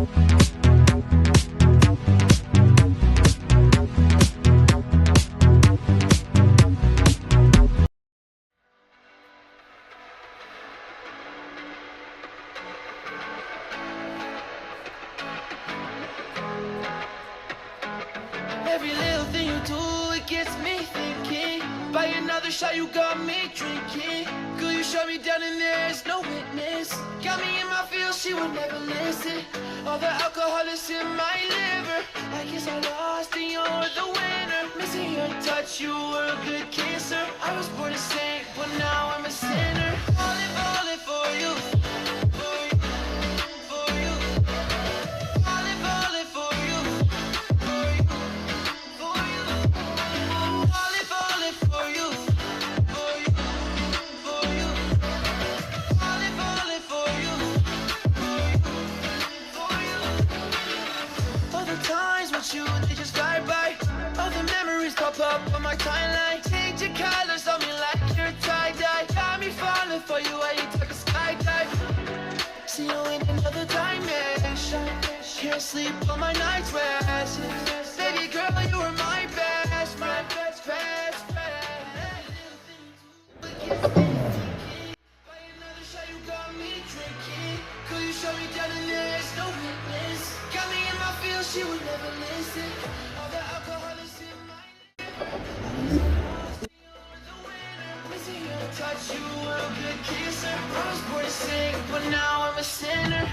Every little thing you do, it gets me thinking. By another shot, you got me drinking. Girl, you shut me down and there's no witness. Got me in my feels, she would never listen. All the alcohol is in my liver. I guess I lost and you're the winner. Missing your touch, you were a good kisser. I was born a saint, but now I'm a sinner. Falling for you. They just fly by. All the memories pop up on my timeline. Change your colors on me like you're tie-dye. Got me falling for you while you took a skydive. See you in another dimension. Can't sleep on my night's rest. Baby girl, you were my best friend. By another shot, you got me drinking. Could you shut me down and there's no witness? Got me in my feels, she would never listen. All the alcohol is in my missing your touch, you were a good kisser. I was born to sing, but now I'm a sinner.